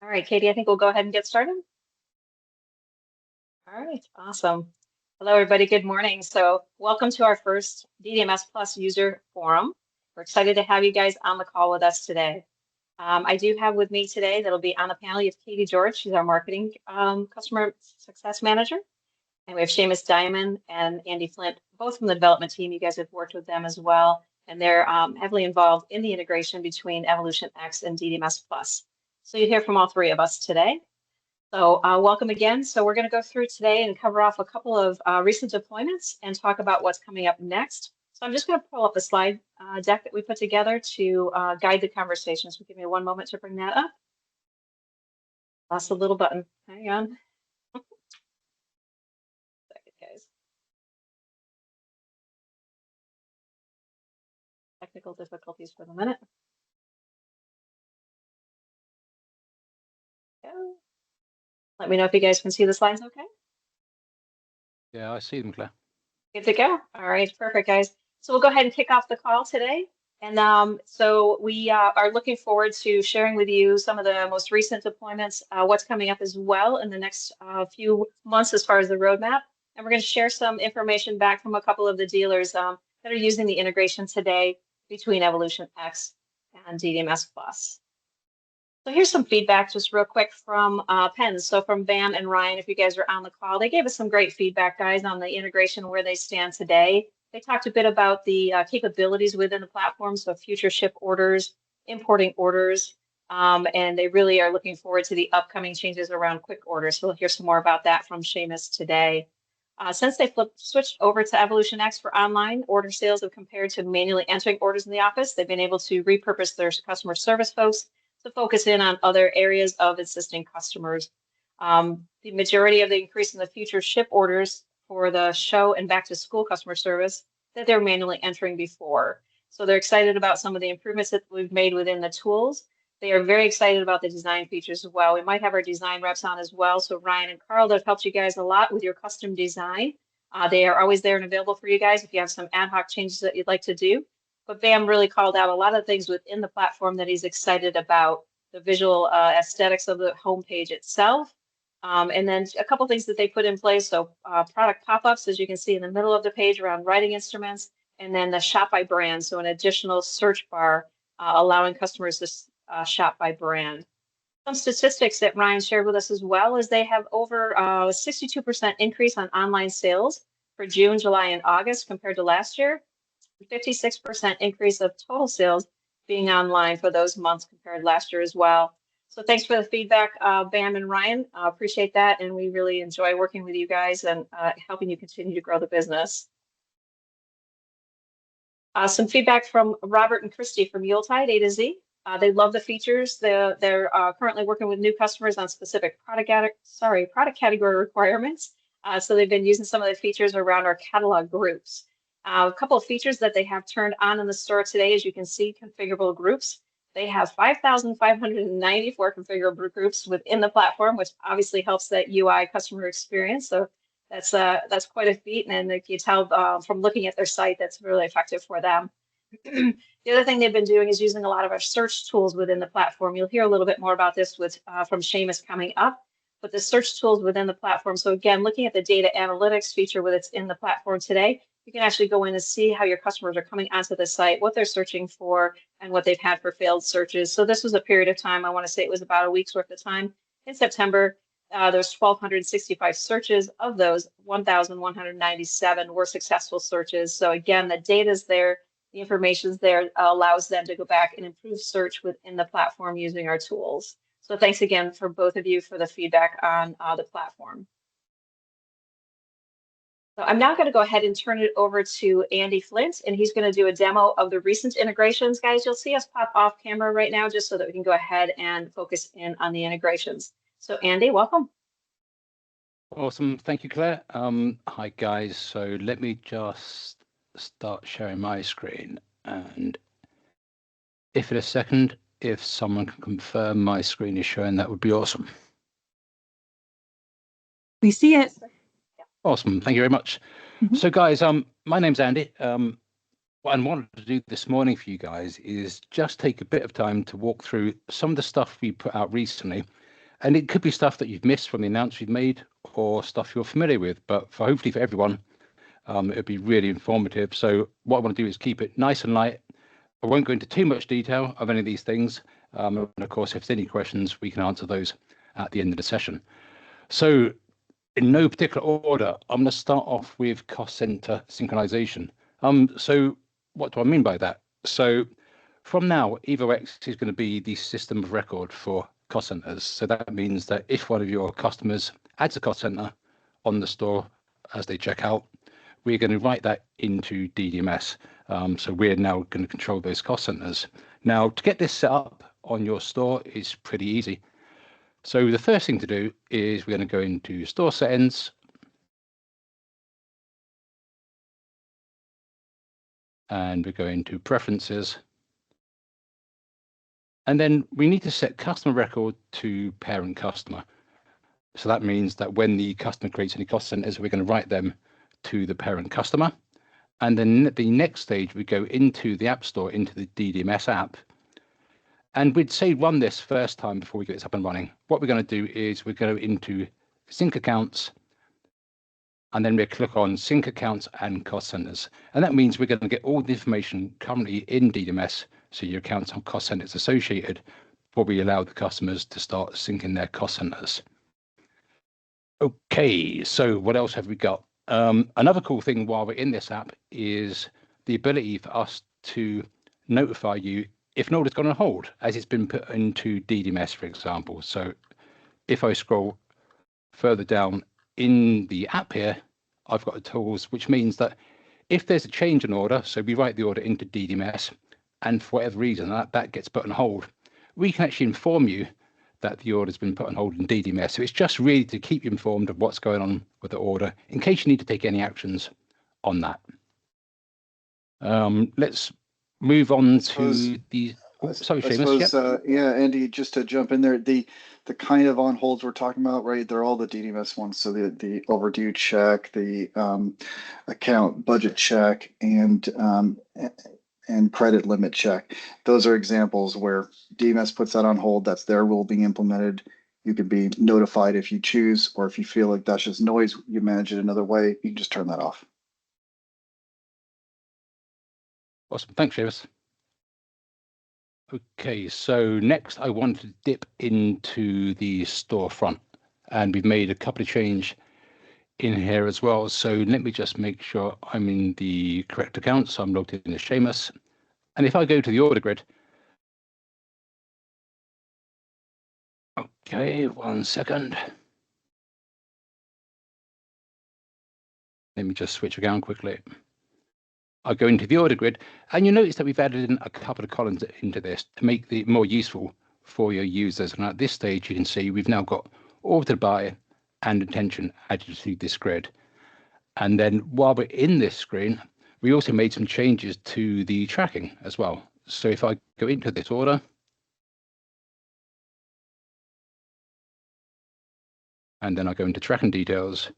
All right, Katie, I think we'll go ahead and get started. All right, awesome. Hello, everybody. Good morning. So welcome to our first DDMSPLUS user forum. We're excited to have you guys on the call with us today. I do have with me today that'll be on the panel. You have Katie George. She's our marketing customer success manager. And we have Seamus Diamond and Andy Flint, both from the development team. You guys have worked with them as well. And they're heavily involved in the integration between EvolutionX and DDMSPLUS. So you hear from all three of us today. So welcome again. So we're going to go through today and cover off a couple of recent deployments and talk about what's coming up next. So I'm just going to pull up the slide deck that we put together to guide the conversation. So give me one moment to bring that up. Lost a little button. Hang on. Second, guys. Technical difficulties for the minute. Go. Let me know if you guys can see the slides okay. Yeah, I see them, Claire. Good to go. All right, perfect, guys. So we'll go ahead and kick off the call today. And so we are looking forward to sharing with you some of the most recent deployments, what's coming up as well in the next few months as far as the roadmap. And we're going to share some information back from a couple of the dealers that are using the integration today between EvolutionX and DDMSPLUS. So here's some feedback just real quick from Pens. So from Bam and Ryan, if you guys are on the call, they gave us some great feedback, guys, on the integration where they stand today. They talked a bit about the capabilities within the platform, so future ship orders, importing orders, and they really are looking forward to the upcoming changes around quick orders. So we'll hear some more about that from Seamus today. Since they switched over to EvolutionX for online, order sales have compared to manually entering orders in the office. They've been able to repurpose their customer service folks to focus in on other areas of existing customers. The majority of the increase in the future ship orders for the show and back to school customer service that they're manually entering before. So they're excited about some of the improvements that we've made within the tools. They are very excited about the design features as well. We might have our design reps on as well. So Ryan and Carl, they've helped you guys a lot with your custom design. They are always there and available for you guys if you have some ad hoc changes that you'd like to do. But Bam really called out a lot of things within the platform that he's excited about, the visual aesthetics of the homepage itself. And then a couple things that they put in place. So product pop-ups, as you can see in the middle of the page around writing instruments, and then the shop by brand. So an additional search bar allowing customers to shop by brand. Some statistics that Ryan shared with us as well is they have over 62% increase on online sales for June, July, and August compared to last year. 56% increase of total sales being online for those months compared to last year as well. So thanks for the feedback, Bam and Ryan. Appreciate that. And we really enjoy working with you guys and helping you continue to grow the business. Some feedback from Robert and Christy from Yuletide A to Z. They love the features. They're currently working with new customers on specific product category requirements. So they've been using some of the features around our catalog groups. A couple of features that they have turned on in the store today, as you can see, configurable groups. They have 5,594 configurable groups within the platform, which obviously helps that UI customer experience. So that's quite a feat, and if you tell from looking at their site, that's really effective for them. The other thing they've been doing is using a lot of our search tools within the platform. You'll hear a little bit more about this from Seamus coming up, but the search tools within the platform. So again, looking at the data analytics feature that's in the platform today, you can actually go in and see how your customers are coming onto the site, what they're searching for, and what they've had for failed searches. So this was a period of time, I want to say it was about a week's worth of time. In September, there's 1,265 searches. Of those, 1,197 were successful searches. So again, the data's there, the information's there, allows them to go back and improve search within the platform using our tools. So thanks again for both of you for the feedback on the platform. So I'm now going to go ahead and turn it over to Andy Flint, and he's going to do a demo of the recent integrations. Guys, you'll see us pop off camera right now just so that we can go ahead and focus in on the integrations. So Andy, welcome. Awesome. Thank you, Claire. Hi, guys. So let me just start sharing my screen. And if in a second, if someone can confirm my screen is showing, that would be awesome. We see it. Awesome. Thank you very much. So guys, my name's Andy. What I wanted to do this morning for you guys is just take a bit of time to walk through some of the stuff we put out recently And it could be stuff that you've missed from the announcement you've made or stuff you're familiar with, but hopefully for everyone, it'll be really informative. So what I want to do is keep it nice and light. I won't go into too much detail of any of these things. And of course, if there's any questions, we can answer those at the end of the session. So in no particular order, I'm going to start off with cost center synchronization. So what do I mean by that? So from now, EvolutionX is going to be the system of record for cost centers. So that means that if one of your customers adds a cost center on the store as they check out, we're going to write that into DDMS. So we're now going to control those cost centers. Now, to get this set up on your store is pretty easy. So the first thing to do is we're going to go into store settings. And we go into preferences. And then we need to set customer record to parent customer. So that means that when the customer creates any cost centers, we're going to write them to the parent customer. And then the next stage, we go into the App Store, into the DDMS app. And we'd say run this first time before we get this up and running. What we're going to do is we go into sync accounts, and then we click on sync accounts and cost centers. And that means we're going to get all the information currently in DDMS, so your accounts and cost centers associated, before we allow the customers to start syncing their cost centers. Okay, so what else have we got? Another cool thing while we're in this app is the ability for us to notify you if an order's gone on hold, as it's been put into DDMS, for example. So if I scroll further down in the app here, I've got the tools, which means that if there's a change in order, so we write the order into DDMS, and for whatever reason that gets put on hold, we can actually inform you that the order's been put on hold in DDMS. So it's just really to keep you informed of what's going on with the order in case you need to take any actions on that. Let's move on to the. Sorry, Seamus. Yeah, Andy, just to jump in there, the kind of on holds we're talking about, right? They're all the DDMS ones. So the overdue check, the account budget check, and credit limit check. Those are examples where DDMS puts that on hold. That's their rule being implemented. You can be notified if you choose, or if you feel like that's just noise, you manage it another way, you can just turn that off. Awesome. Thanks, Seamus. Okay, so next I want to dip into the storefront, and we've made a couple of changes in here as well. So let me just make sure I'm in the correct account. So I'm logged in as Seamus. And if I go to the order grid, okay, 1 second. Let me just switch account quickly. I'll go into the order grid, and you'll notice that we've added in a couple of columns into this to make it more useful for your users. And at this stage, you can see we've now got order to buy and intention added to this grid. And then while we're in this screen, we also made some changes to the tracking as well. So if I go into this order, and then I go into tracking details,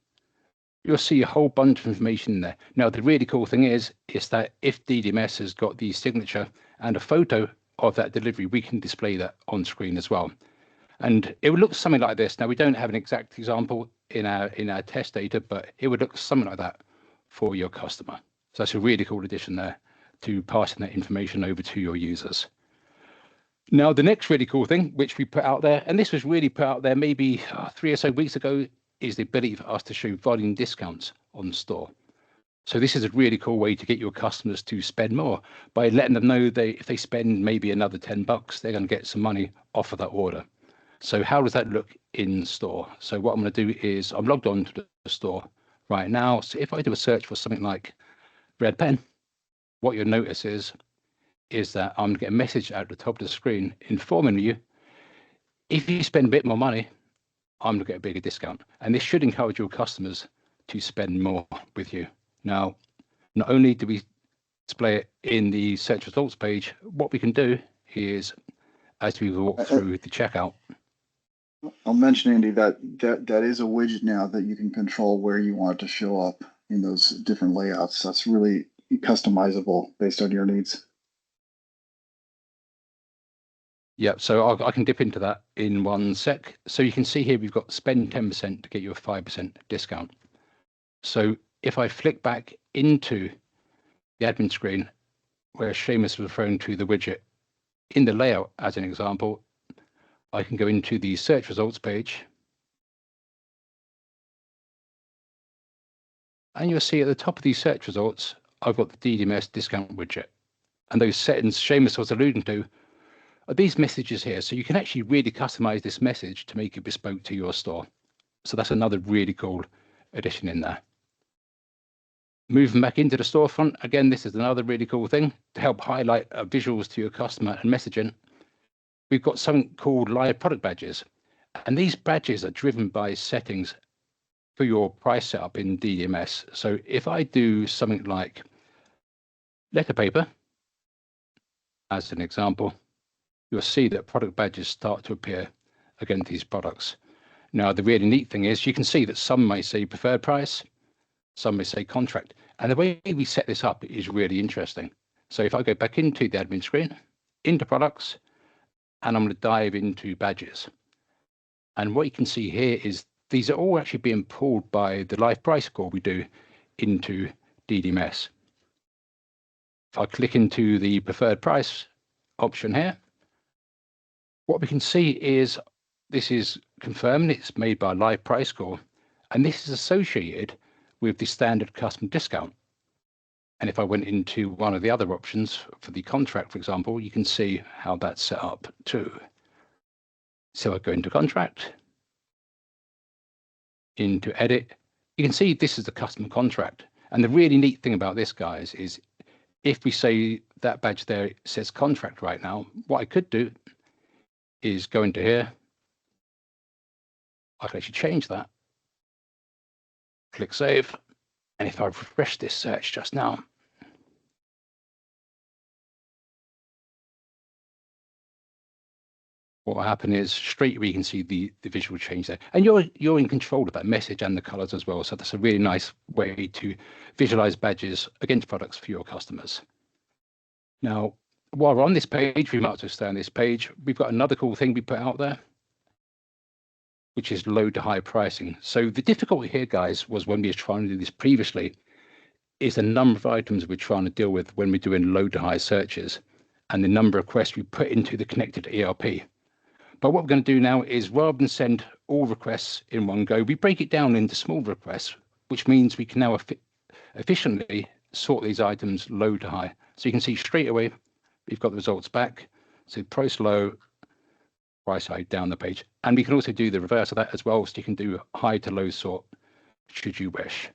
you'll see a whole bunch of information in there. Now, the really cool thing is that if DDMS has got the signature and a photo of that delivery, we can display that on screen as well. And it would look something like this. Now, we don't have an exact example in our test data, but it would look something like that for your customer. So that's a really cool addition there to passing that information over to your users. Now, the next really cool thing, which we put out there, and this was really put out there maybe 3 or so weeks ago, is the ability for us to show volume discounts on store. So this is a really cool way to get your customers to spend more by letting them know if they spend maybe another $10, they're going to get some money off of that order. So how does that look in store? So what I'm going to do is I'm logged on to the store right now. So if I do a search for something like red pen, what you'll notice is that I'm going to get a message at the top of the screen informing you if you spend a bit more money, I'm going to get a bigger discount. And this should encourage your customers to spend more with you. Now, not only do we display it in the search results page, what we can do is, as we walk through the checkout. I'll mention, Andy, that is a widget now that you can control where you want it to show up in those different layouts. That's really customizable based on your needs. Yeah, so I can dip into that in one sec. So you can see here we've got spend 10% to get you a 5% discount. So if I flick back into the admin screen where Seamus was referring to the widget in the layout as an example, I can go into the search results page. And you'll see at the top of these search results, I've got the DDMS discount widget. And those settings Seamus was alluding to are these messages here. So you can actually really customize this message to make it bespoke to your store. So that's another really cool addition in there. Moving back into the storefront, again, this is another really cool thing to help highlight visuals to your customer and messaging. We've got something called live product badges. And these badges are driven by settings for your price setup in DDMS. So if I do something like letter paper, as an example, you'll see that product badges start to appear against these products. Now, the really neat thing is you can see that some may say preferred price, some may say contract. And the way we set this up is really interesting. So if I go back into the admin screen, into products, and I'm going to dive into badges. And what you can see here is these are all actually being pulled by the live price call we do into DDMS. If I click into the preferred price option here, what we can see is this is confirmed, it's made by live price call, and this is associated with the standard custom discount. And if I went into one of the other options for the contract, for example, you can see how that's set up too. So I go into contract, into edit, you can see this is the custom contract. And the really neat thing about this, guys, is if we say that badge there says contract right now, what I could do is go into here. I can actually change that. Click save. And if I refresh this search just now, what will happen is straight away you can see the visual change there. And you're in control of that message and the colors as well. So that's a really nice way to visualize badges against products for your customers. Now, while we're on this page, we might as well stay on this page. We've got another cool thing we put out there, which is low to high pricing. So the difficulty here, guys, was when we were trying to do this previously, is the number of items we're trying to deal with when we're doing low to high searches and the number of requests we put into the connected ERP. But what we're going to do now is rather than send all requests in one go, we break it down into small requests, which means we can now efficiently sort these items low to high. So you can see straight away, we've got the results back. So price low, price high down the page. And we can also do the reverse of that as well. So you can do high to low sort should you wish.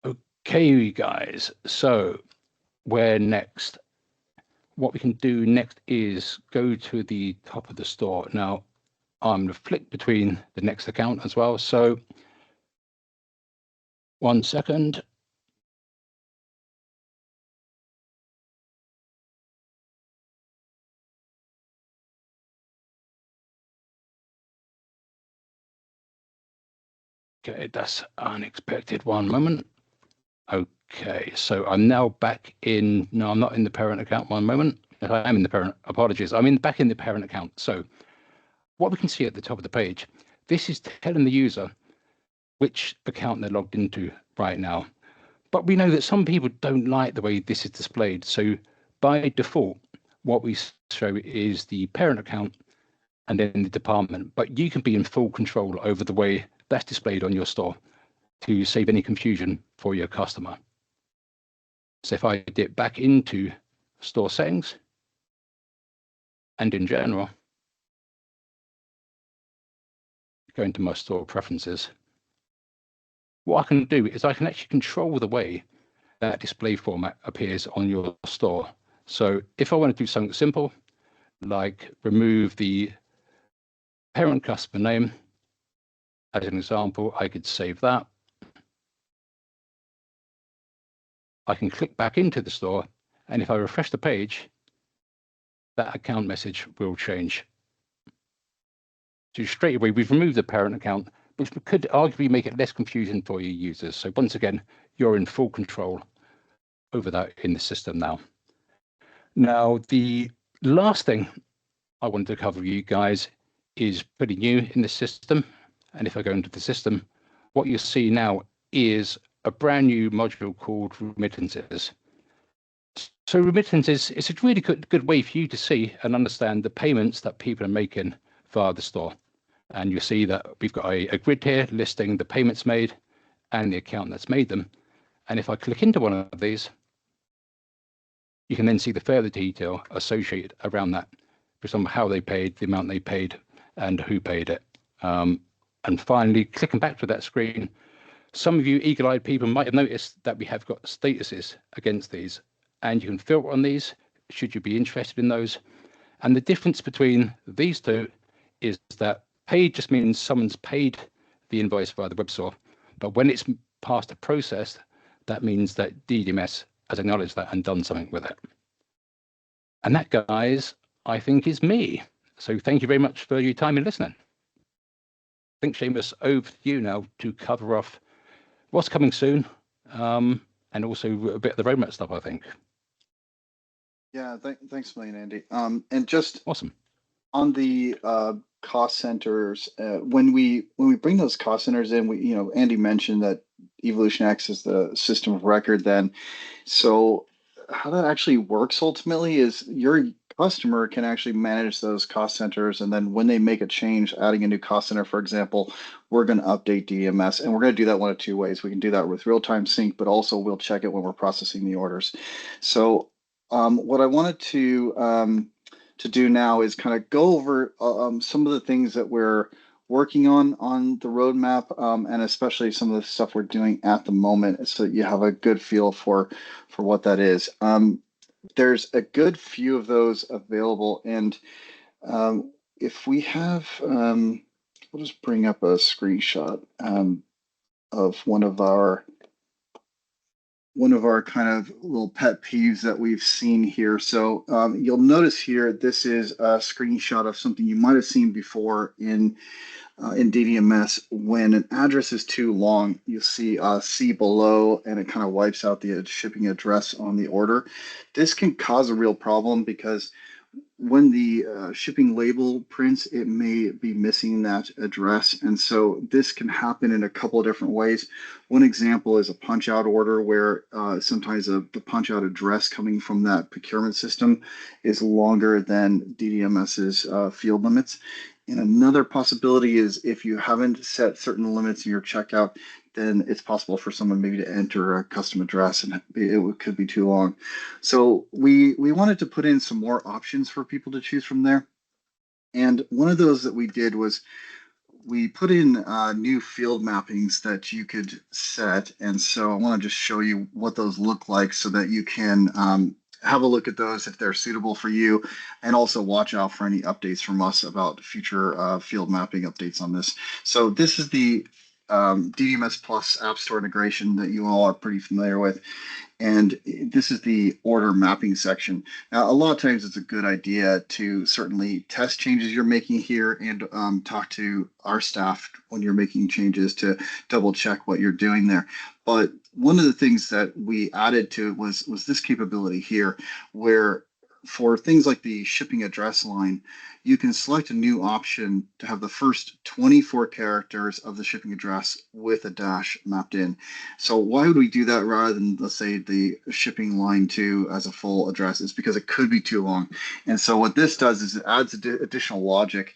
Okay, guys, so where next? What we can do next is go to the top of the store. Now, I'm going to flick between the next account as well. So 1 second. Okay, that's unexpected. 1 moment. Okay, so I'm now back in. No, I'm not in the parent account. 1 moment. I am in the parent. Apologies. I'm back in the parent account. So what we can see at the top of the page, this is telling the user which account they're logged into right now. But we know that some people don't like the way this is displayed. So by default, what we show is the parent account and then the department. But you can be in full control over the way that's displayed on your store to save any confusion for your customer. So if I dip back into store settings and in general, go into my store preferences, what I can do is I can actually control the way that display format appears on your store. So if I want to do something simple, like remove the parent customer name, as an example, I could save that. I can click back into the store, and if I refresh the page, that account message will change. So straight away, we've removed the parent account, which could arguably make it less confusing for your users. So once again, you're in full control over that in the system now. Now, the last thing I wanted to cover with you guys is pretty new in the system. And if I go into the system, what you see now is a brand new module called Remittances. So Remittances is a really good way for you to see and understand the payments that people are making via the store. And you see that we've got a grid here listing the payments made and the account that's made them. And if I click into one of these, you can then see the further detail associated around that, for example, how they paid, the amount they paid, and who paid it. And finally, clicking back to that screen, some of you eagle-eyed people might have noticed that we have got statuses against these, and you can filter on these should you be interested in those. And the difference between these two is that paid just means someone's paid the invoice via the web store, but when it's past a process, that means that DDMS has acknowledged that and done something with it. And that, guys, I think is me. So thank you very much for your time and listening. I think, Seamus, over to you now to cover off what's coming soon, and also a bit of the roadmap stuff, I think. Yeah, thanks a million, Andy. And just awesome on the cost centers, when we bring those cost centers in, Andy mentioned that EvolutionX is the system of record then. So how that actually works ultimately is your customer can actually manage those cost centers, and then when they make a change, adding a new cost center, for example, we're going to update DDMS, and we're going to do that one of two ways. We can do that with real-time sync, but also we'll check it when we're processing the orders. So what I wanted to do now is kind of go over some of the things that we're working on the roadmap, and especially some of the stuff we're doing at the moment, so that you have a good feel for what that is. There's a good few of those available, and if we have, we'll just bring up a screenshot of one of our kind of little pet peeves that we've seen here. So you'll notice here, this is a screenshot of something you might have seen before in DDMS. When an address is too long, you see C below, and it kind of wipes out the shipping address on the order. This can cause a real problem because when the shipping label prints, it may be missing that address. And so this can happen in a couple of different ways. One example is a punch out order where sometimes the punch out address coming from that procurement system is longer than DDMS's field limits. And another possibility is if you haven't set certain limits in your checkout, then it's possible for someone maybe to enter a custom address and it could be too long. So we wanted to put in some more options for people to choose from there. And one of those that we did was we put in new field mappings that you could set. And so I want to just show you what those look like so that you can have a look at those if they're suitable for you, and also watch out for any updates from us about future field mapping updates on this. So this is the DDMSPLUS App Store integration that you all are pretty familiar with. And this is the order mapping section. Now, a lot of times it's a good idea to certainly test changes you're making here and talk to our staff when you're making changes to double check what you're doing there. But one of the things that we added to it was this capability here, where for things like the shipping address line, you can select a new option to have the first 24 characters of the shipping address with a dash mapped in. So why would we do that rather than, let's say, the shipping line 2 as a full address? Is because it could be too long. And so what this does is it adds additional logic,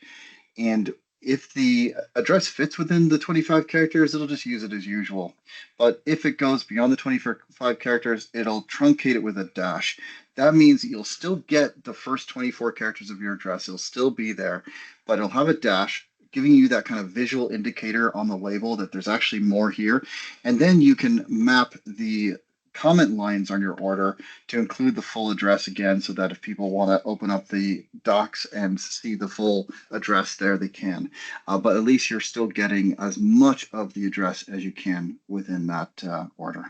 and if the address fits within the 25 characters, it'll just use it as usual. But if it goes beyond the 25 characters, it'll truncate it with a dash. That means you'll still get the first 24 characters of your address. It'll still be there, but it'll have a dash, giving you that kind of visual indicator on the label that there's actually more here. And then you can map the comment lines on your order to include the full address again, so that if people want to open up the docs and see the full address there, they can. But at least you're still getting as much of the address as you can within that order.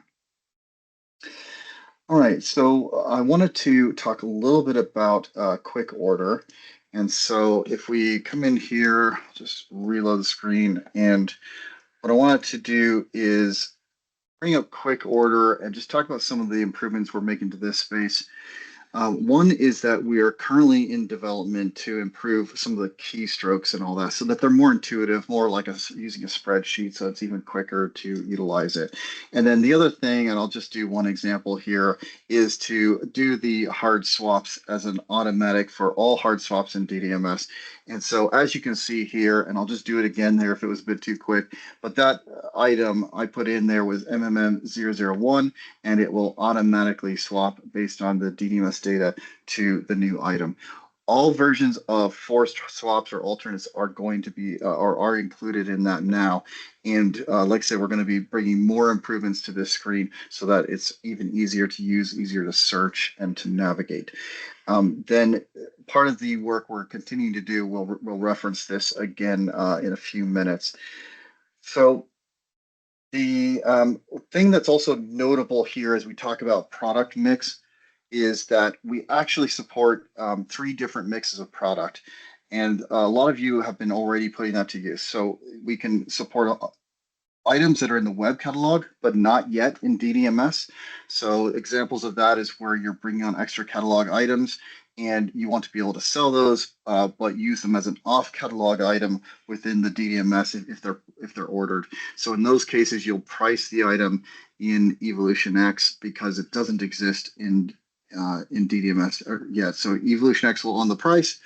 All right, so I wanted to talk a little bit about quick order. And so if we come in here, just reload the screen, and what I wanted to do is bring up quick order and just talk about some of the improvements we're making to this space. One is that we are currently in development to improve some of the keystrokes and all that so that they're more intuitive, more like using a spreadsheet, so it's even quicker to utilize it. And then the other thing, and I'll just do one example here, is to do the hard swaps as an automatic for all hard swaps in DDMS. And so as you can see here, and I'll just do it again there if it was a bit too quick, but that item I put in there was MMM001, and it will automatically swap based on the DDMS data to the new item. All versions of forced swaps or alternates are going to be or are included in that now. And like I said, we're going to be bringing more improvements to this screen so that it's even easier to use, easier to search and to navigate. Then part of the work we're continuing to do, we'll reference this again in a few minutes. So the thing that's also notable here as we talk about product mix is that we actually support 3 different mixes of product. And a lot of you have been already putting that to use. So we can support items that are in the web catalog, but not yet in DDMS. So examples of that is where you're bringing on extra catalog items and you want to be able to sell those, but use them as an off catalog item within the DDMS if they're ordered. So in those cases, you'll price the item in EvolutionX because it doesn't exist in DDMS yet. So EvolutionX will own the price.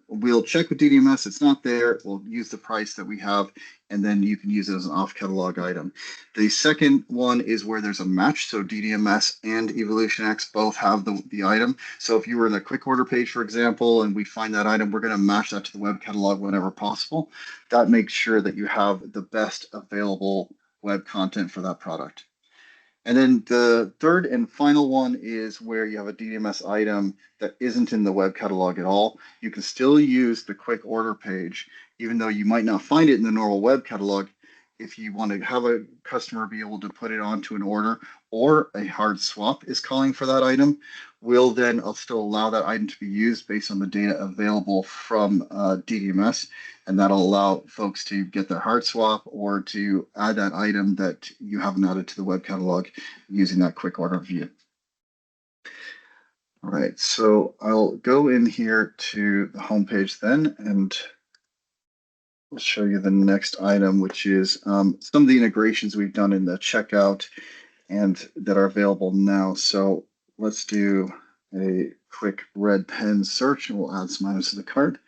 We'll check with DDMS, it's not there, we'll use the price that we have, and then you can use it as an off-catalog item. The second one is where there's a match, so DDMS and EvolutionX both have the item. So if you were in a quick order page, for example, and we find that item, we're going to match that to the web catalog whenever possible. That makes sure that you have the best available web content for that product. And then the third and final one is where you have a DDMS item that isn't in the web catalog at all. You can still use the quick order page, even though you might not find it in the normal web catalog. If you want to have a customer be able to put it onto an order or a hard swap is calling for that item, we'll then still allow that item to be used based on the data available from DDMS. And that'll allow folks to get their hard swap or to add that item that you haven't added to the web catalog using that quick order view. All right, so I'll go in here to the homepage then, and I'll show you the next item, which is some of the integrations we've done in the checkout and that are available now. So let's do a quick red pen search and we'll add some items to the cart.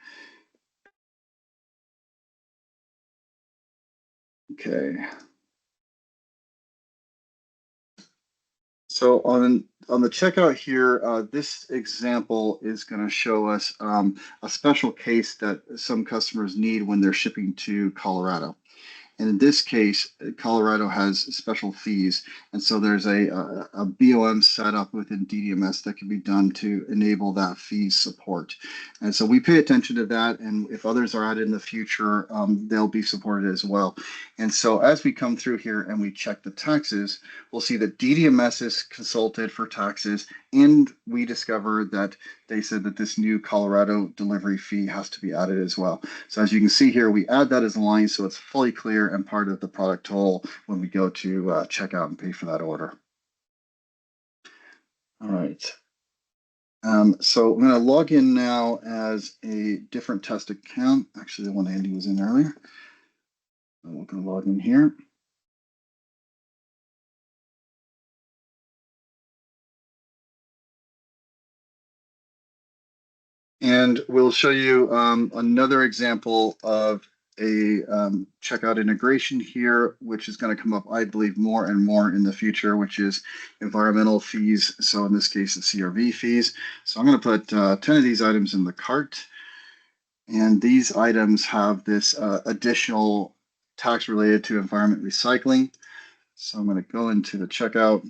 Okay. So on the checkout here, this example is going to show us a special case that some customers need when they're shipping to Colorado. And in this case, Colorado has special fees. And so there's a BOM set up within DDMS that can be done to enable that fee support. And so we pay attention to that. And if others are added in the future, they'll be supported as well. And so as we come through here and we check the taxes, we'll see that DDMS is consulted for taxes. And we discover that they said that this new Colorado delivery fee has to be added as well. So as you can see here, we add that as a line so it's fully clear and part of the product total when we go to check out and pay for that order. All right. So I'm going to log in now as a different test account. Actually, the one Andy was in earlier. I'm going to log in here. And we'll show you another example of a checkout integration here, which is going to come up, I believe, more and more in the future, which is environmental fees. So in this case, the CRV fees. So I'm going to put 10 of these items in the cart. And these items have this additional tax related to environment recycling. So I'm going to go into the checkout.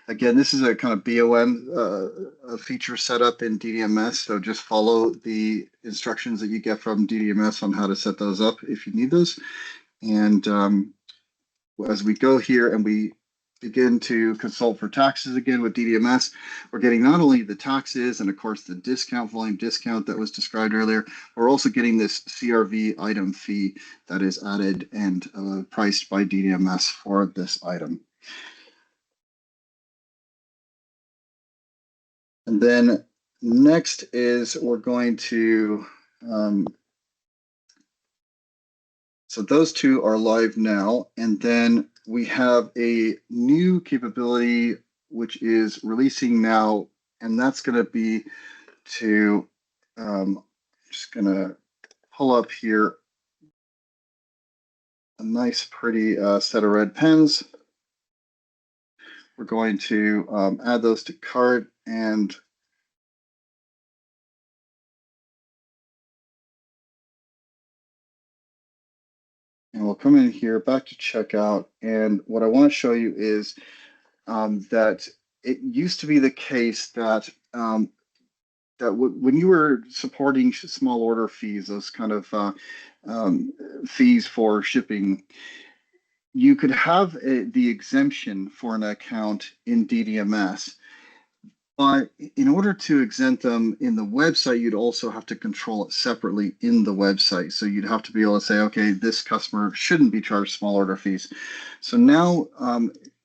Again, this is a kind of BOM feature setup in DDMS, so just follow the instructions that you get from DDMS on how to set those up if you need those. And as we go here and we begin to consult for taxes again with DDMS, we're getting not only the taxes and of course the discount, volume discount that was described earlier, we're also getting this CRV item fee that is added and priced by DDMS for this item. And then next is we're going to, so those two are live now. And then we have a new capability, which is releasing now. And that's going to be to, just going to pull up here a nice, pretty set of red pens. We're going to add those to cart and we'll come in here back to checkout. And what I want to show you is that it used to be the case that when you were supporting small order fees, those kind of fees for shipping, you could have the exemption for an account in DDMS. But in order to exempt them in the website, you'd also have to control it separately in the website. So you'd have to be able to say, okay, this customer shouldn't be charged small order fees. So now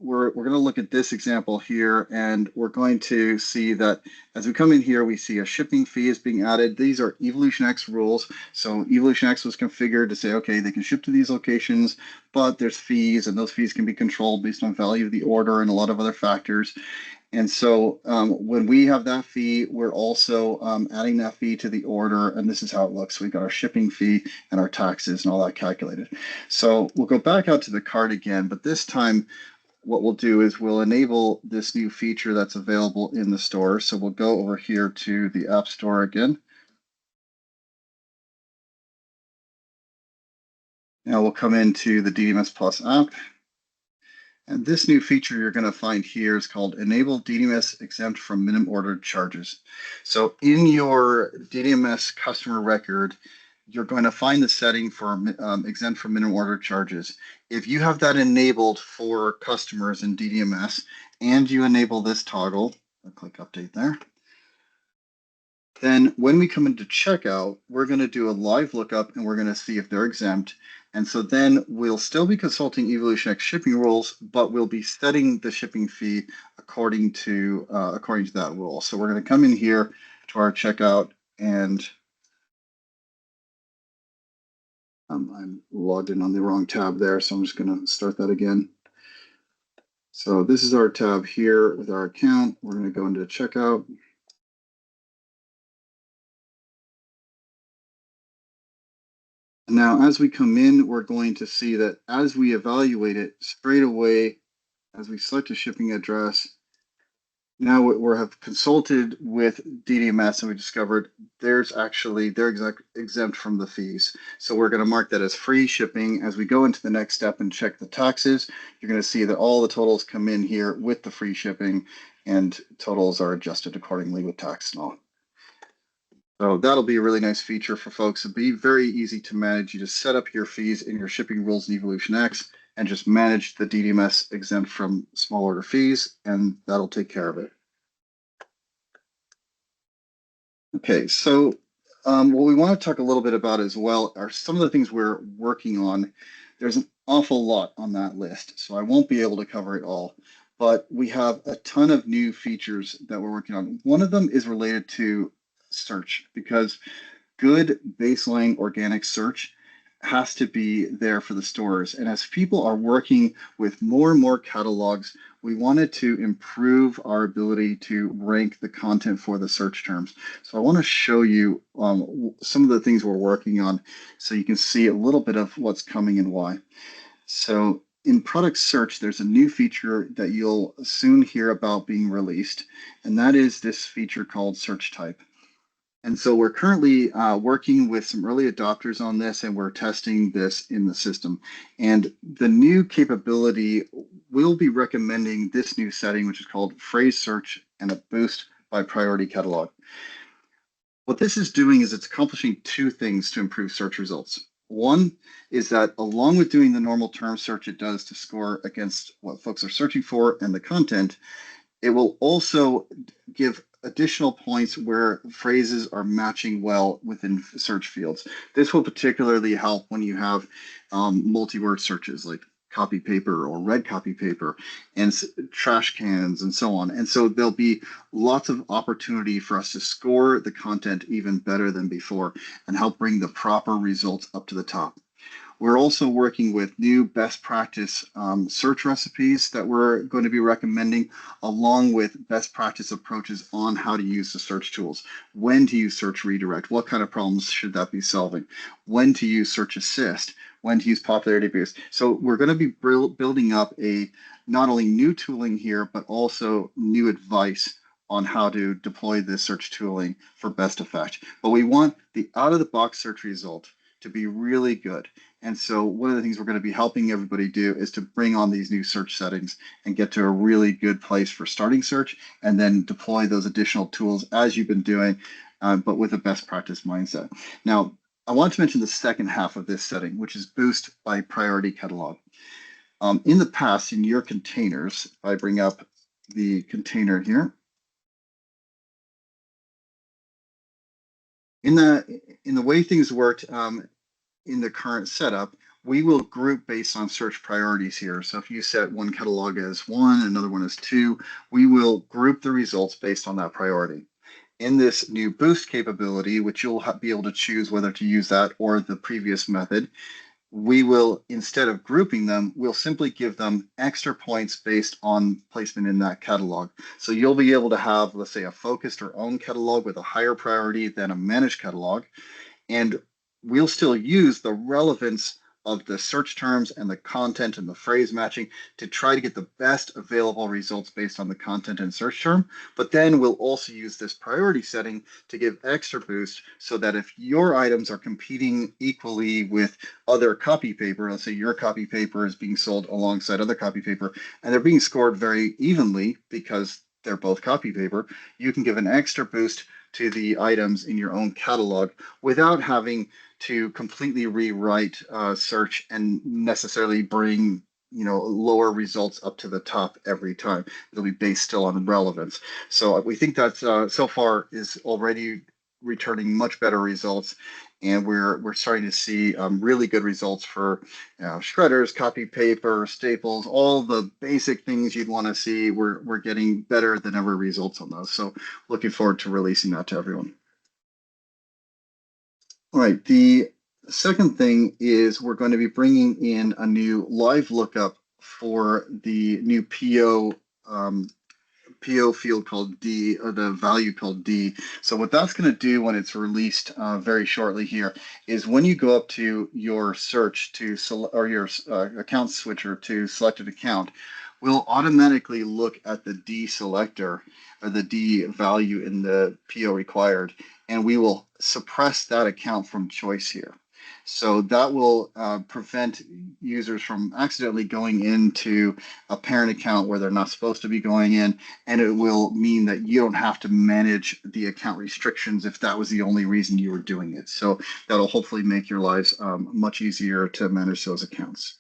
we're going to look at this example here, and we're going to see that as we come in here, we see a shipping fee is being added. These are EvolutionX rules. So EvolutionX was configured to say, okay, they can ship to these locations, but there's fees, and those fees can be controlled based on value of the order and a lot of other factors. And so when we have that fee, we're also adding that fee to the order, and this is how it looks. We've got our shipping fee and our taxes and all that calculated. So we'll go back out to the cart again, but this time what we'll do is we'll enable this new feature that's available in the store. So we'll go over here to the App Store again. Now we'll come into the DDMSPLUS app. And this new feature you're going to find here is called Enable DDMS Exempt from Minimum Order Charges. So in your DDMS customer record, you're going to find the setting for exempt from minimum order charges. If you have that enabled for customers in DDMS and you enable this toggle, I'll click Update there. Then when we come into checkout, we're going to do a live lookup and we're going to see if they're exempt. And so then we'll still be consulting EvolutionX shipping rules, but we'll be setting the shipping fee according to that rule. So we're going to come in here to our checkout, and I'm logged in on the wrong tab there, so I'm just going to start that again. So this is our tab here with our account. We're going to go into checkout. Now, as we come in, we're going to see that as we evaluate it straight away, as we select a shipping address, now we have consulted with DDMS and we discovered they're exempt from the fees. So we're going to mark that as free shipping. As we go into the next step and check the taxes, you're going to see that all the totals come in here with the free shipping, and totals are adjusted accordingly with tax and all. So that'll be a really nice feature for folks. It'll be very easy to manage. You just set up your fees in your shipping rules in EvolutionX and just manage the DDMS exempt from small order fees, and that'll take care of it. Okay, so what we want to talk a little bit about as well are some of the things we're working on. There's an awful lot on that list, so I won't be able to cover it all, but we have a ton of new features that we're working on. One of them is related to search, because good baseline organic search has to be there for the stores. And as people are working with more and more catalogs, we wanted to improve our ability to rank the content for the search terms. So I want to show you some of the things we're working on so you can see a little bit of what's coming and why. So in product search, there's a new feature that you'll soon hear about being released, and that is this feature called search type. And so we're currently working with some early adopters on this, and we're testing this in the system. And the new capability will be recommending this new setting, which is called phrase search and a boost by priority catalog. What this is doing is it's accomplishing two things to improve search results. One is that along with doing the normal term search it does to score against what folks are searching for and the content, it will also give additional points where phrases are matching well within search fields. This will particularly help when you have multi-word searches like copy paper or red copy paper and trash cans and so on. And so there'll be lots of opportunity for us to score the content even better than before and help bring the proper results up to the top. We're also working with new best practice search recipes that we're going to be recommending, along with best practice approaches on how to use the search tools, when to use search redirect, what kind of problems should that be solving, when to use search assist, when to use popularity boost. So we're going to be building up a not only new tooling here, but also new advice on how to deploy this search tooling for best effect. But we want the out-of-the-box search result to be really good. And so one of the things we're going to be helping everybody do is to bring on these new search settings and get to a really good place for starting search, and then deploy those additional tools as you've been doing, but with a best practice mindset. Now, I want to mention the second half of this setting, which is boost by priority catalog. In the past, in your containers, if I bring up the container here, in the way things worked, in the current setup, we will group based on search priorities here. So if you set one catalog as 1, another one as 2, we will group the results based on that priority. In this new boost capability, which you'll be able to choose whether to use that or the previous method, we will, instead of grouping them, we'll simply give them extra points based on placement in that catalog. So you'll be able to have, let's say, a focused or owned catalog with a higher priority than a managed catalog. And we'll still use the relevance of the search terms and the content and the phrase matching to try to get the best available results based on the content and search term. But then we'll also use this priority setting to give extra boost so that if your items are competing equally with other copy paper, let's say your copy paper is being sold alongside other copy paper, and they're being scored very evenly because they're both copy paper, you can give an extra boost to the items in your own catalog without having to completely rewrite search and necessarily bring lower results up to the top every time. It'll be based still on relevance. So we think that so far is already returning much better results, and we're starting to see really good results for shredders, copy paper, staples, all the basic things you'd want to see. We're getting better than ever results on those. So looking forward to releasing that to everyone. All right, the second thing is we're going to be bringing in a new live lookup for the new PO field called D, or the value called D. So what that's going to do when it's released very shortly here is when you go up to your search to select, or your account switcher to selected account, we'll automatically look at the D selector or the D value in the PO required, and we will suppress that account from choice here. So that will prevent users from accidentally going into a parent account where they're not supposed to be going in, and it will mean that you don't have to manage the account restrictions if that was the only reason you were doing it. So that'll hopefully make your lives much easier to manage those accounts.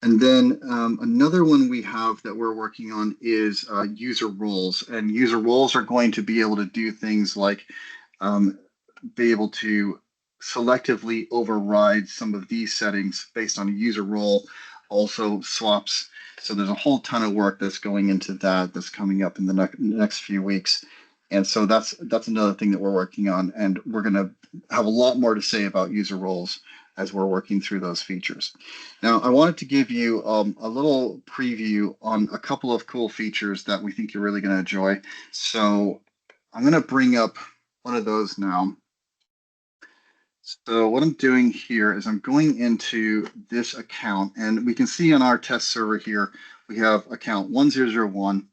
And then another one we have that we're working on is user roles. And user roles are going to be able to do things like be able to selectively override some of these settings based on a user role, also swaps. So there's a whole ton of work that's going into that that's coming up in the next few weeks. And so that's another thing that we're working on. And we're going to have a lot more to say about user roles as we're working through those features. Now, I wanted to give you a little preview on a couple of cool features that we think you're really going to enjoy. So I'm going to bring up one of those now. So what I'm doing here is I'm going into this account, and we can see on our test server here, we have account 1001,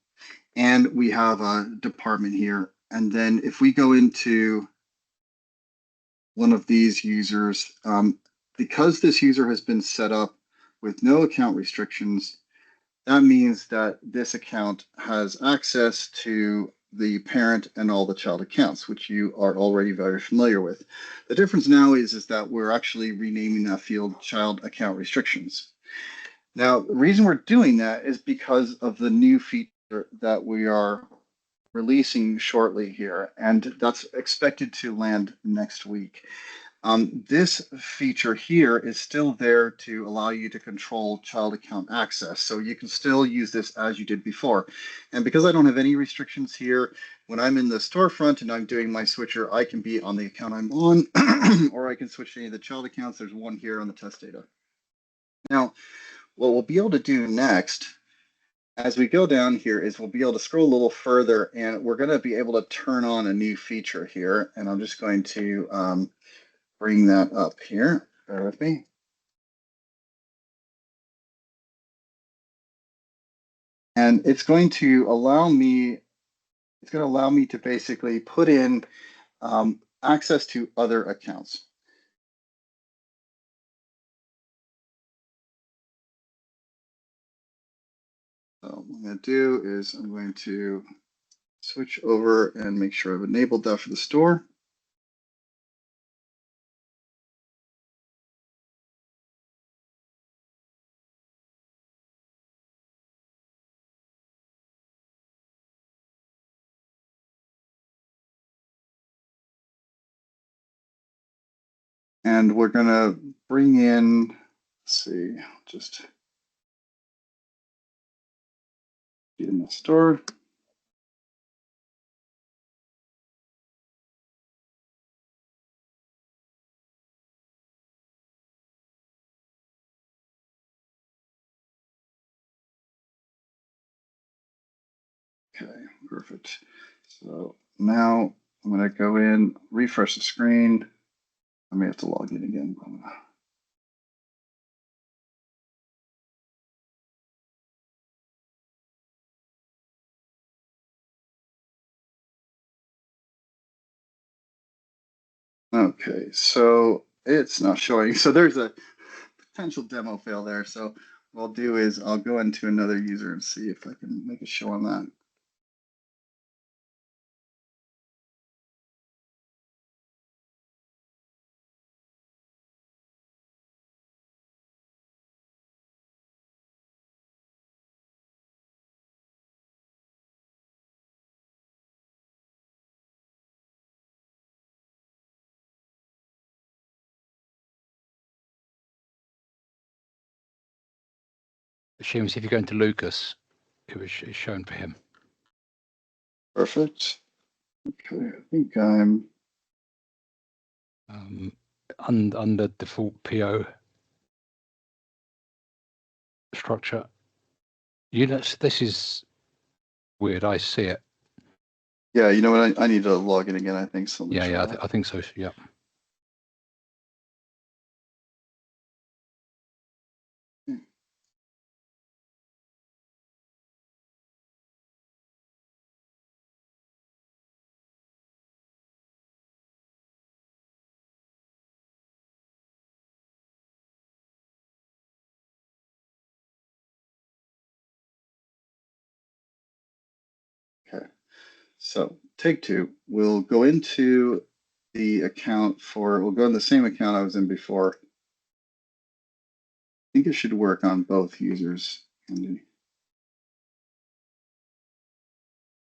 and we have a department here. And then if we go into one of these users, because this user has been set up with no account restrictions, that means that this account has access to the parent and all the child accounts, which you are already very familiar with. The difference now is that we're actually renaming that field child account restrictions. Now, the reason we're doing that is because of the new feature that we are releasing shortly here, and that's expected to land next week. This feature here is still there to allow you to control child account access. So you can still use this as you did before. And because I don't have any restrictions here, when I'm in the storefront and I'm doing my switcher, I can be on the account I'm on, or I can switch to any of the child accounts. There's one here on the test data. Now, what we'll be able to do next, as we go down here, is we'll be able to scroll a little further, and we're going to be able to turn on a new feature here. And I'm just going to bring that up here. Bear with me. And it's going to allow me to basically put in access to other accounts. So what I'm going to do is I'm going to switch over and make sure I've enabled that for the store. And we're going to bring in, let's see, just get in the store. Okay, perfect. So now I'm going to go in, refresh the screen. I may have to log in again. Okay, so it's not showing. So there's a potential demo fail there. So what I'll do is I'll go into another user and see if I can make a show on that. Seamus, if you go into Lucas, it's shown for him. Perfect. Okay, I think I'm under default PO structure. This is weird. I see it. Yeah, you know what? I need to log in again. I think so. Yeah, I think so. Yeah. Okay, so take two. We'll go into the account we'll go in the same account I was in before. I think it should work on both users. Andy.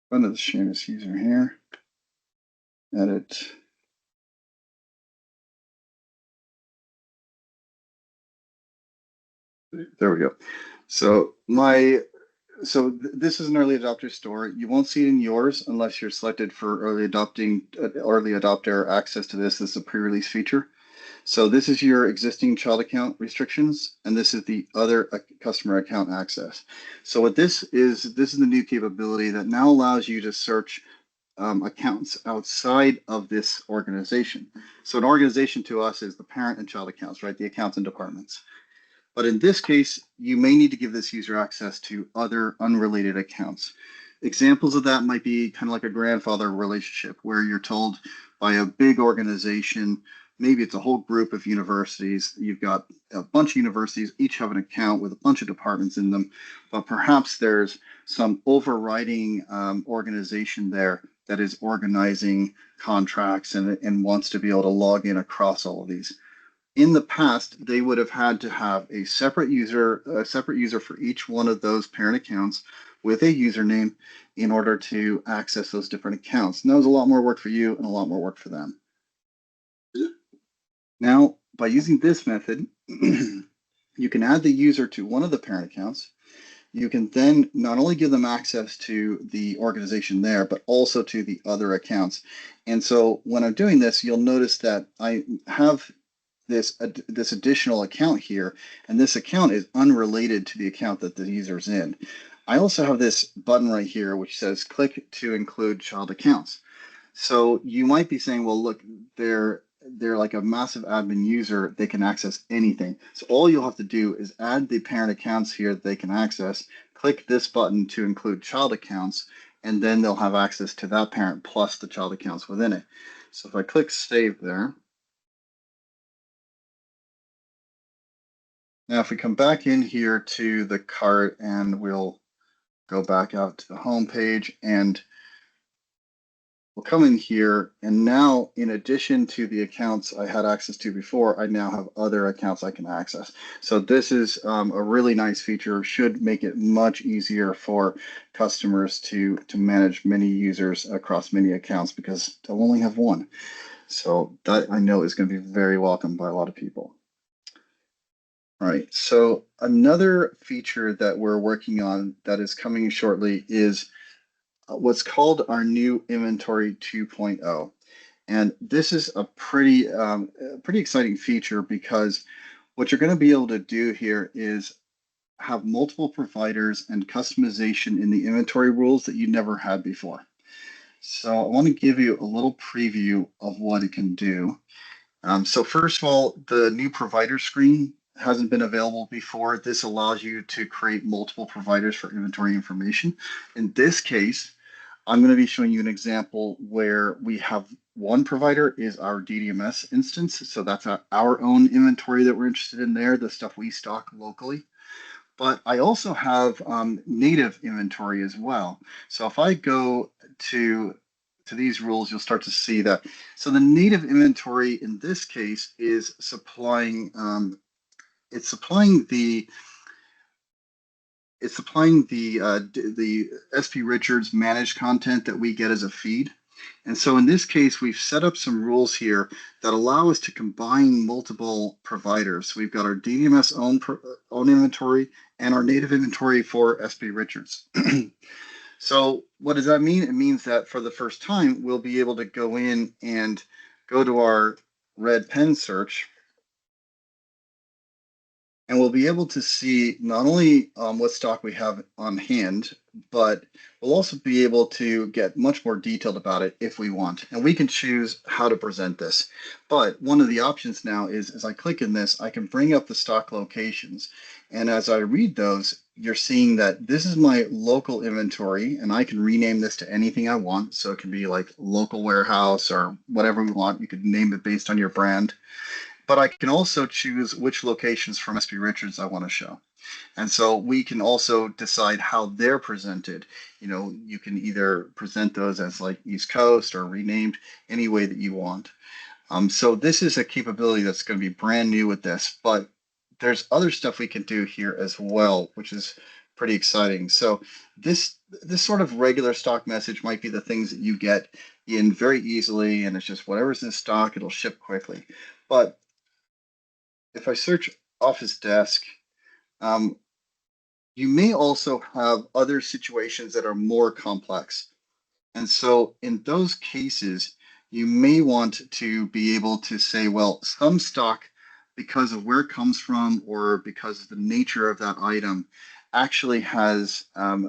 Run to the Seamus user here. Edit. There we go. So this is an early adopter store. You won't see it in yours unless you're selected for early adopter access to this. This is a pre-release feature. So this is your existing child account restrictions, and this is the other customer account access. So what this is the new capability that now allows you to search accounts outside of this organization. So an organization to us is the parent and child accounts, right? The accounts and departments. But in this case, you may need to give this user access to other unrelated accounts. Examples of that might be kind of like a grandfather relationship where you're told by a big organization, maybe it's a whole group of universities, you've got a bunch of universities, each have an account with a bunch of departments in them, but perhaps there's some overriding organization there that is organizing contracts and wants to be able to log in across all of these. In the past, they would have had to have a separate user for each one of those parent accounts with a username in order to access those different accounts. And that was a lot more work for you and a lot more work for them. Now, by using this method, you can add the user to one of the parent accounts. You can then not only give them access to the organization there, but also to the other accounts. And so when I'm doing this, you'll notice that I have this additional account here, and this account is unrelated to the account that the user's in. I also have this button right here which says click to include child accounts. So you might be saying, well, look, they're like a massive admin user. They can access anything. So all you'll have to do is add the parent accounts here that they can access, click this button to include child accounts, and then they'll have access to that parent plus the child accounts within it. So if I click save there, now if we come back in here to the cart and we'll go back out to the home page, and we'll come in here, and now in addition to the accounts I had access to before, I now have other accounts I can access. So this is a really nice feature, should make it much easier for customers to manage many users across many accounts because they'll only have one. So that I know is going to be very welcome by a lot of people. All right, so another feature that we're working on that is coming shortly is what's called our new inventory 2.0. And this is a pretty exciting feature because what you're going to be able to do here is have multiple providers and customization in the inventory rules that you never had before. So I want to give you a little preview of what it can do. So first of all, the new provider screen hasn't been available before. This allows you to create multiple providers for inventory information. In this case, I'm going to be showing you an example where we have one provider is our DDMS instance. So that's our own inventory that we're interested in there, the stuff we stock locally. But I also have native inventory as well. So if I go to these rules, you'll start to see that. So the native inventory in this case is supplying it's supplying the the SP Richards managed content that we get as a feed. And so in this case, we've set up some rules here that allow us to combine multiple providers. So we've got our DDMS own inventory and our native inventory for SP Richards. So what does that mean? It means that for the first time, we'll be able to go in and go to our red pen search, and we'll be able to see not only what stock we have on hand, but we'll also be able to get much more detailed about it if we want. And we can choose how to present this. But one of the options now is, as I click in this, I can bring up the stock locations. And as I read those, you're seeing that this is my local inventory, and I can rename this to anything I want. So it can be like local warehouse or whatever we want. You could name it based on your brand. But I can also choose which locations from SP Richards I want to show. And so we can also decide how they're presented. You know, you can either present those as like East Coast or renamed any way that you want. So this is a capability that's going to be brand new with this, but there's other stuff we can do here as well, which is pretty exciting. So this sort of regular stock message might be the things that you get in very easily, and it's just whatever's in stock, it'll ship quickly. But if I search office desk, you may also have other situations that are more complex. And so in those cases, you may want to be able to say, well, some stock, because of where it comes from or because of the nature of that item, actually has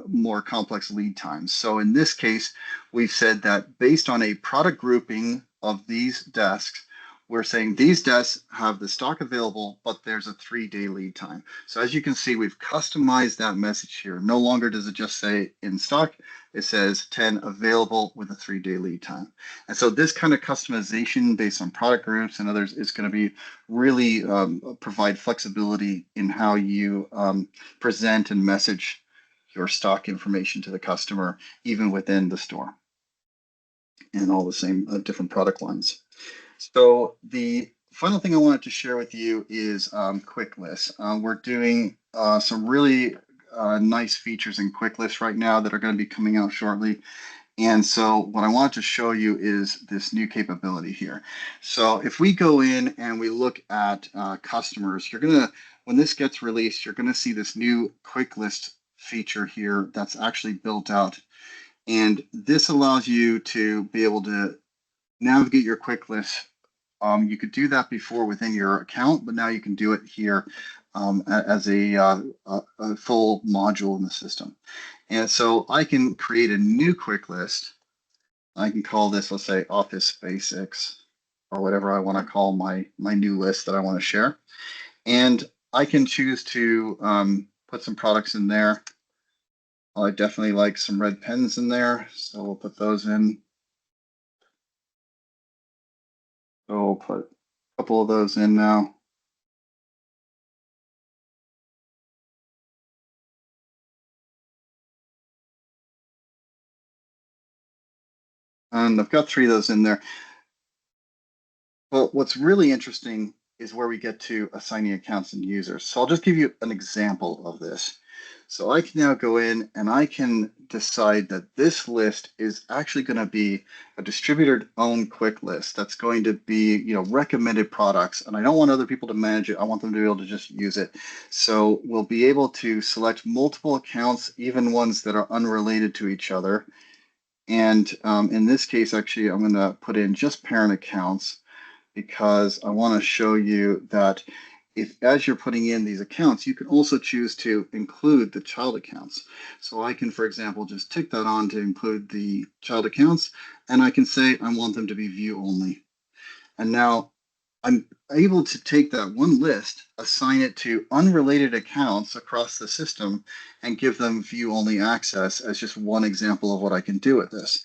more complex lead times. So in this case, we've said that based on a product grouping of these desks, we're saying these desks have the stock available, but there's a 3-day lead time. So as you can see, we've customized that message here. No longer does it just say in stock, it says 10 available with a 3-day lead time. And so this kind of customization based on product groups and others is going to be really provide flexibility in how you present and message your stock information to the customer, even within the store and all the same different product lines. So the final thing I wanted to share with you is Quick Lists. We're doing some really nice features in Quick Lists right now that are going to be coming out shortly. And so what I want to show you is this new capability here. So if we go in and we look at customers, when this gets released, you're gonna see this new quick list feature here that's actually built out. And this allows you to be able to navigate your quick list. You could do that before within your account, but now you can do it here as a full module in the system. And so I can create a new quick list. I can call this, let's say, Office Basics, or whatever I want to call my new list that I want to share. And I can choose to put some products in there. I definitely like some red pens in there, so we'll put those in. So we'll put a couple of those in now. And I've got 3 of those in there. But what's really interesting is where we get to assigning accounts and users. So I'll just give you an example of this. So I can now go in and I can decide that this list is actually going to be a distributor owned quick list that's going to be, recommended products. And I don't want other people to manage it. I want them to be able to just use it. So we'll be able to select multiple accounts, even ones that are unrelated to each other. And in this case, actually, I'm going to put in just parent accounts, because I want to show you that as you're putting in these accounts, you can also choose to include the child accounts. So I can, for example, just tick that on to include the child accounts, and I can say I want them to be view only. And now I'm able to take that one list, assign it to unrelated accounts across the system, and give them view only access as just one example of what I can do with this.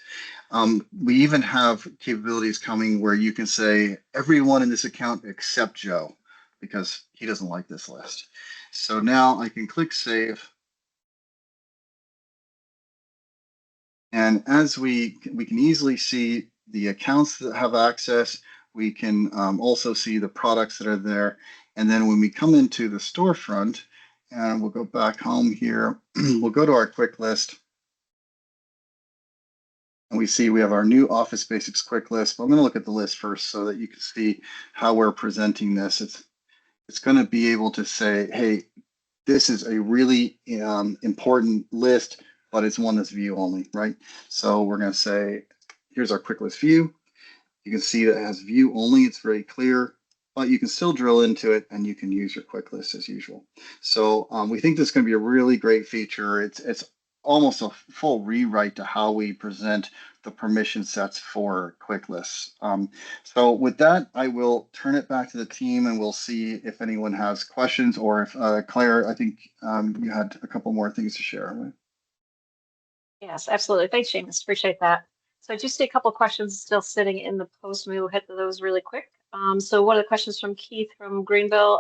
We even have capabilities coming where you can say everyone in this account except Joe, because he doesn't like this list. So now I can click save. And as we can easily see the accounts that have access, we can also see the products that are there. And then when we come into the storefront, and we'll go back home here, we'll go to our quick list. And we see we have our new Office Basics quick list. But I'm going to look at the list first so that you can see how we're presenting this. It's going to be able to say, hey, this is a really important list, but it's one that's view only, right? So we're going to say, here's our quick list view. You can see that it has view only. It's very clear, but you can still drill into it and you can use your quick list as usual. So we think this is going to be a really great feature. It's almost a full rewrite to how we present the permission sets for quick lists. So with that, I will turn it back to the team and we'll see if anyone has questions, or if Claire, I think you had a couple more things to share. Yes, absolutely. Thanks, Seamus. Appreciate that. So I just see a couple of questions still sitting in the post. Maybe we'll hit those really quick. So one of the questions from Keith from Greenville,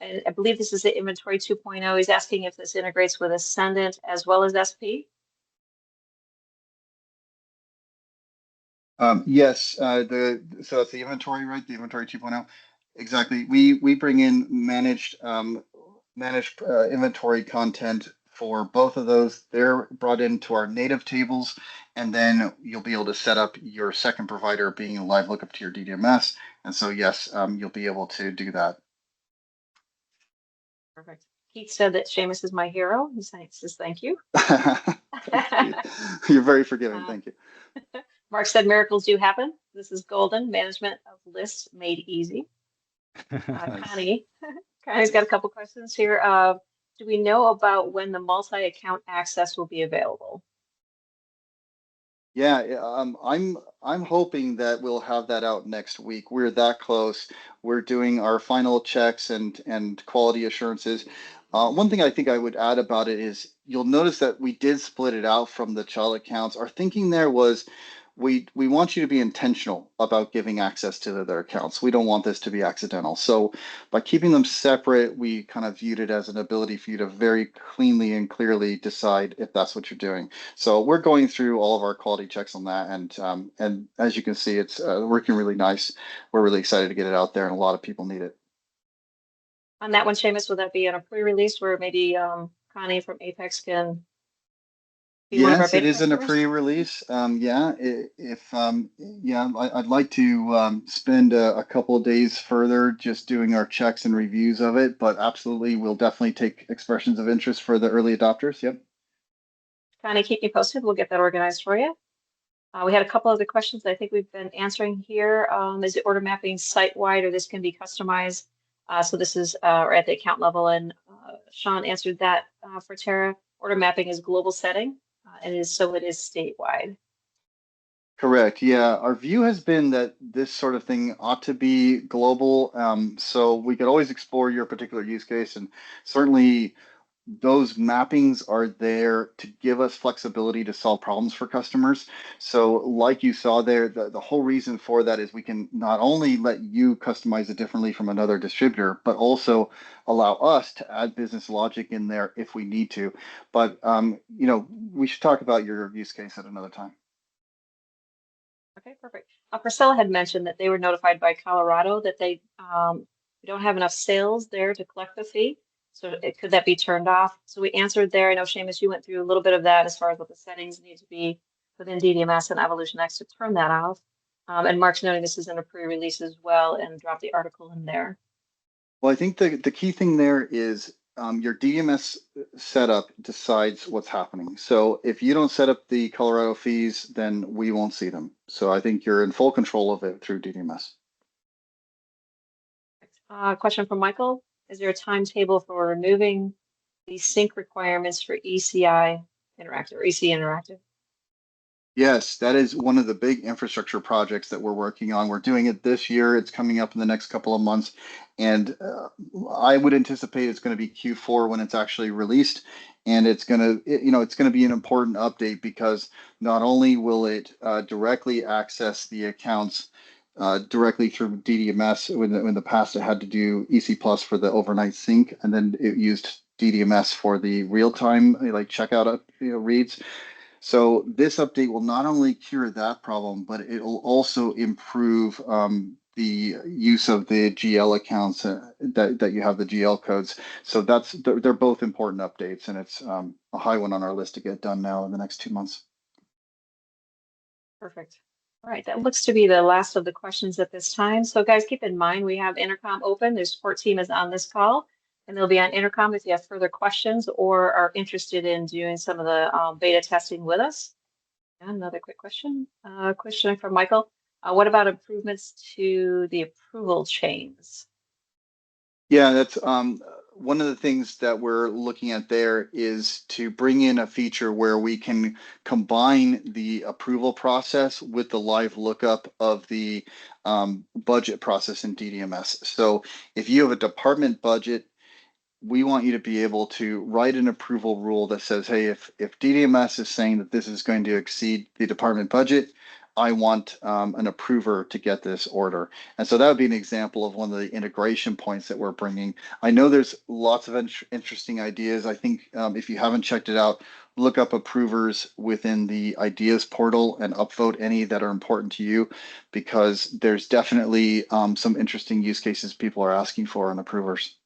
and I believe this is the Inventory 2.0. He's asking if this integrates with Ascendant as well as SP. Yes, so it's the inventory, right? The Inventory 2.0. Exactly. We bring in managed inventory content for both of those. They're brought into our native tables, and then you'll be able to set up your second provider being a live lookup to your DDMS. And so, yes, you'll be able to do that. Perfect. Keith said that Seamus is my hero. He says thank you. You're very forgiving. Thank you. Mark said miracles do happen. This is golden management of lists made easy. Connie's got a couple questions here. Do we know about when the multi-account access will be available? Yeah, I'm hoping that we'll have that out next week. We're that close. We're doing our final checks and quality assurances. One thing I think I would add about it is you'll notice that we did split it out from the child accounts. Our thinking there was we want you to be intentional about giving access to their accounts. We don't want this to be accidental. So by keeping them separate, we kind of viewed it as an ability for you to very cleanly and clearly decide if that's what you're doing. So we're going through all of our quality checks on that, and as you can see, it's working really nice. We're really excited to get it out there, and a lot of people need it. On that one, Seamus, would that be on a pre-release where maybe Connie from Apex can be one of our Yes, it beta is in a customers? pre-release. I'd like to spend a couple of days further just doing our checks and reviews of it, but absolutely, we'll definitely take expressions of interest for the early adopters. Yep. Kind of keep me posted. We'll get that organized for you. We had a couple other questions that I think we've been answering here. Is the order mapping site-wide or this can be customized? So this is at the account level, and Sean answered that for Tara. Order mapping is global setting, and it is statewide. Correct. Yeah, our view has been that this sort of thing ought to be global. So we could always explore your particular use case, and certainly those mappings are there to give us flexibility to solve problems for customers. So like you saw there, the whole reason for that is we can not only let you customize it differently from another distributor, but also allow us to add business logic in there if we need to. But we should talk about your use case at another time. Okay, perfect. Priscilla had mentioned that they were notified by Colorado that we don't have enough sales there to collect the fee. So could that be turned off? So we answered there. I know, Seamus, you went through a little bit of that as far as what the settings need to be within DDMS and EvolutionX to turn that off. And Mark's noting this is in a pre-release as well and dropped the article in there. Well, I think the key thing there is your DDMS setup decides what's happening. So if you don't set up the Colorado fees, then we won't see them. So I think you're in full control of it through DDMS. Question from Michael. Is there a timetable for removing the sync requirements for ECI Interactive or EC Interactive? Yes, that is one of the big infrastructure projects that we're working on. We're doing it this year. It's coming up in the next couple of months. And I would anticipate it's going to be Q4 when it's actually released. And it's going to be an important update because not only will it directly access the accounts directly through DDMS. In the past, it had to do ECI+ for the overnight sync, and then it used DDMS for the real-time like checkout reads. So this update will not only cure that problem, but it will also improve the use of the GL accounts that you have the GL codes. So they're both important updates, and it's a high one on our list to get done now in the next 2 months. Perfect. All right, that looks to be the last of the questions at this time. So guys, keep in mind, we have Intercom open. Their support team is on this call, and they'll be on Intercom if you have further questions or are interested in doing some of the beta testing with us. And another quick question. Question from Michael. What about improvements to the approval chains? Yeah, that's one of the things that we're looking at there is to bring in a feature where we can combine the approval process with the live lookup of the budget process in DDMS. So if you have a department budget, we want you to be able to write an approval rule that says, hey, if DDMS is saying that this is going to exceed the department budget, I want an approver to get this order. And so that would be an example of one of the integration points that we're bringing. I know there's lots of interesting ideas. I think if you haven't checked it out, look up approvers within the ideas portal and upvote any that are important to you, because there's definitely some interesting use cases people are asking for on approvers.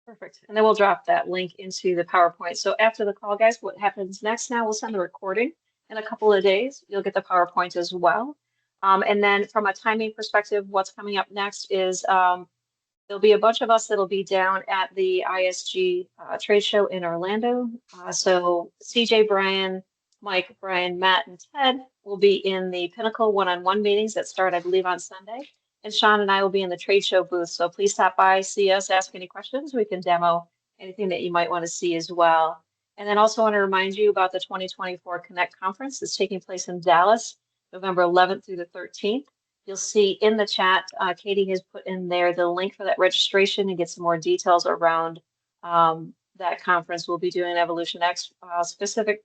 Perfect. And then we'll drop that link into the PowerPoint. So after the call, guys, what happens next now, we'll send the recording in a couple of days. You'll get the PowerPoint as well. And then from a timing perspective, what's coming up next is there'll be a bunch of us that'll be down at the ISG trade show in Orlando. So CJ, Brian, Mike, Brian, Matt, and Ted will be in the Pinnacle one-on-one meetings that start, I believe, on Sunday. And Sean and I will be in the trade show booth. So please stop by, see us, ask any questions. We can demo anything that you might want to see as well. And then also want to remind you about the 2024 Connect conference that's taking place in Dallas, November 11th through the 13th. You'll see in the chat, Katie has put in there the link for that registration and get some more details around that conference. We'll be doing an EvolutionX specific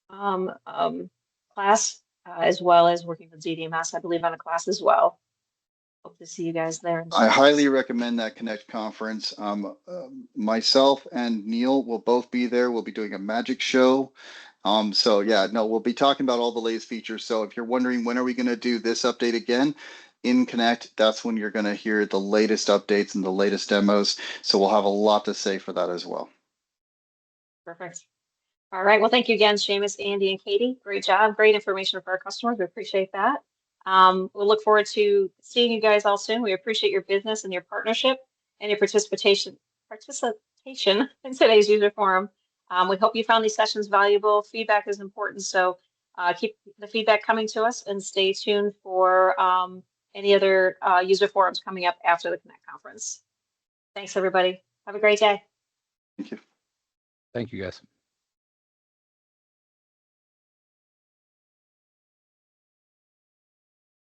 class, as well as working with DDMS, I believe, on a class as well. Hope to see you guys there. I highly recommend that Connect conference. Myself and Neil will both be there. We'll be doing a magic show. So yeah, no, we'll be talking about all the latest features. So if you're wondering when are we going to do this update again in Connect, that's when you're going to hear the latest updates and the latest demos. So we'll have a lot to say for that as well. Perfect. All right. Well, thank you again, Seamus, Andy, and Katie. Great job. Great information for our customers. We appreciate that. We'll look forward to seeing you guys all soon. We appreciate your business and your partnership and your participation in today's user forum. We hope you found these sessions valuable. Feedback is important, so keep the feedback coming to us and stay tuned for any other user forums coming up after the Connect conference. Thanks, everybody. Have a great day. Thank you. Thank you, guys.